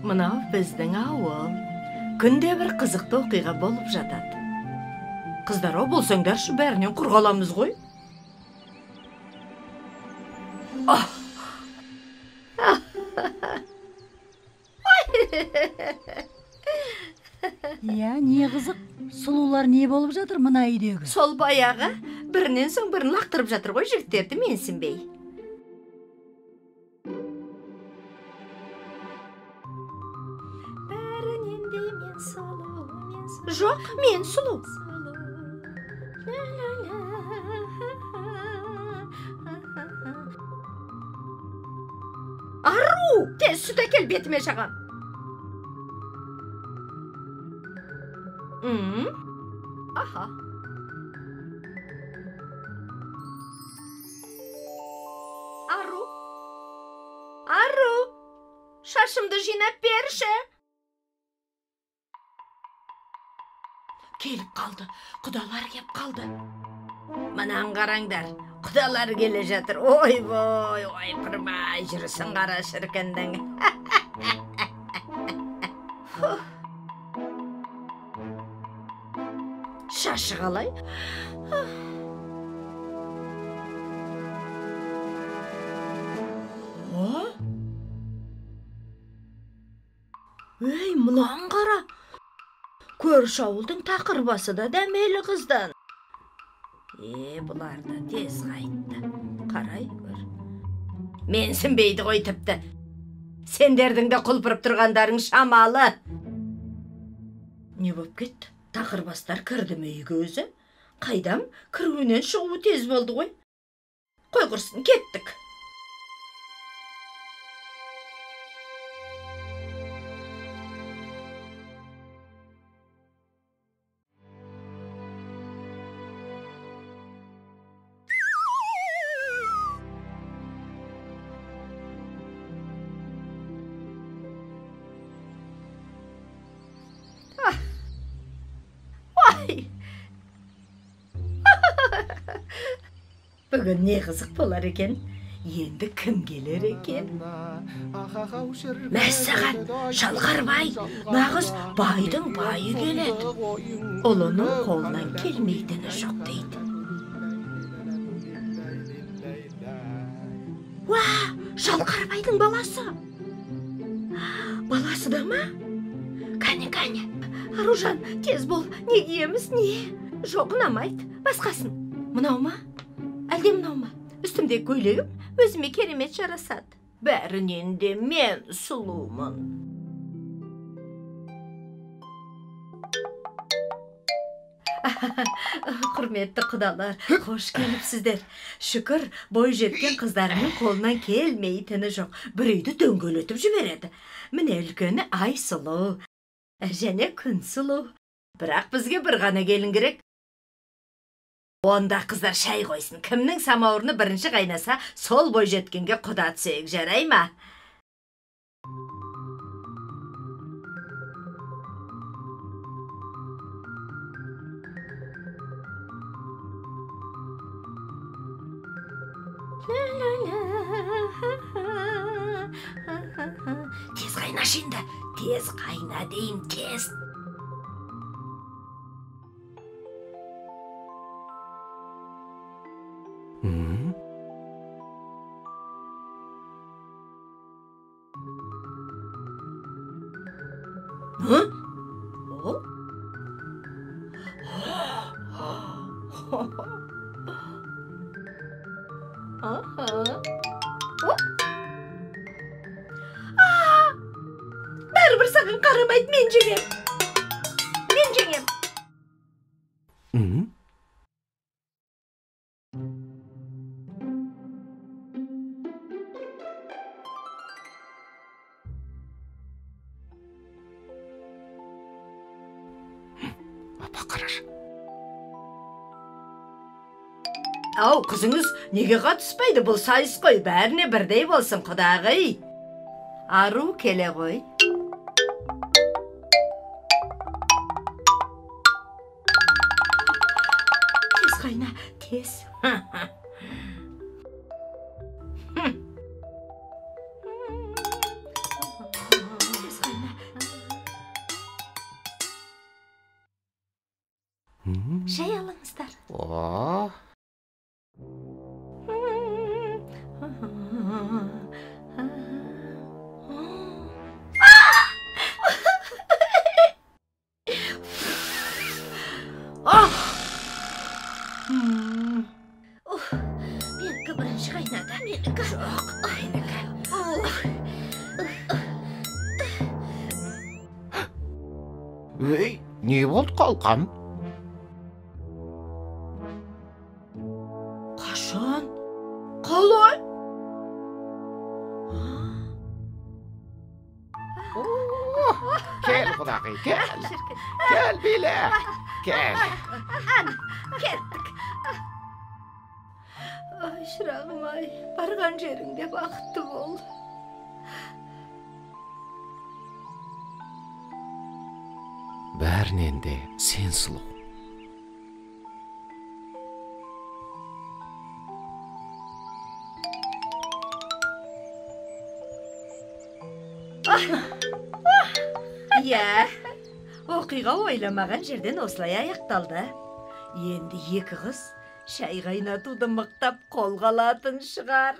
Мынау біздің ауыл. Күнде бір қызықты оқиға болып жатады. Қыздар-ау болсаңдаршы, бәрінен құр қаламыз ғой. Я, не қызық? Сұлулар не болып жатыр мына үйдегі? Сол баяғы бірінен соң бірін лақтырып жатыр ғой жігіттерді, менсінбей. Бәрінен де мен сұлу, мен сұлу. Жоқ, мен сұлу. Ару, тез сүт әкел, бетіме шағам. Аха. Ару, шашымды жинап берші. Келіп қалды, құдалар кеп қалды. Мынан қараңдар, құдалар келе жатыр. Ой-бой, ойпырмай, жүрісін қара шіркіндің. Шашы қалай? Ей, мұнан қара. Көрші ауылдың тақырбасы да дәмелі қыздан. Бұлар да тез қайтты. Қарай көр. Менсінбейді ғой тіпті. Сендердің де құлпырып тұрғандарың шамалы. Не боп кетті? Тақырбастар кірді ме үйге өзі? Қайдам, кіруінен шығуы тез болды ғой. Қой құрсын, кеттік. Бүгін не қызық болар екен? Енді кім келер екен? Мәссаған, Шалқарбай, нағыз байдың байы келеді. Ұлының қолынан келмейтіні жоқ дейді. Уа, Шалқарбайдың баласы. Баласы да ма? Кәне. Аружан, тез бол, не киеміз, не? Жоқ, ұнамайды, басқасын. Мынау ма? Әлде мынау ма? Үстімде көйлегім өзіме керемет жарасады. Бәрінен де мен сұлумын. Құрметті құдалар, қош келіпсіздер. Шүкір, бой жеткен қыздарының қолынан келмейтіні жоқ. Бір үйді дөңгелетіп жібереді. Міне үлкені ай сұлу, және күн сұлу. Бірақ бізге бір ғана келін керек. Онда қыздар шай қойсын. Кімнің самауырны бірінші қайнаса, сол бой жеткенге құда түсейік, жарай ма? Тез қайнаш енді. Тез қайна дейім, тез. Бәрібір саған қарамайды, мен жеңем. Апа, қарашы. Ау, қызыңыз неге қатыспайды? Бұл сайыс қой, бәріне бірдей болсын, құдағый. Ару келе ғой. Тез kayna, tez. Tez kayna. Şey alınızlar. Oh. Men kıvırış kaynada. Meni çok kaynaka. Ey, ne oldu kalkam? Kaşan? Kalay? Gel Kudaky, gel. Gel bile. Gel. Ay şırağım ay. Bargan yerinde baktı bol. Bärinen de sen sulu. Ya, okuyga oylamagan жерден осылай аяқталды. Енді екі қыз шай қайнатуды мықтап қолға алатын шығар.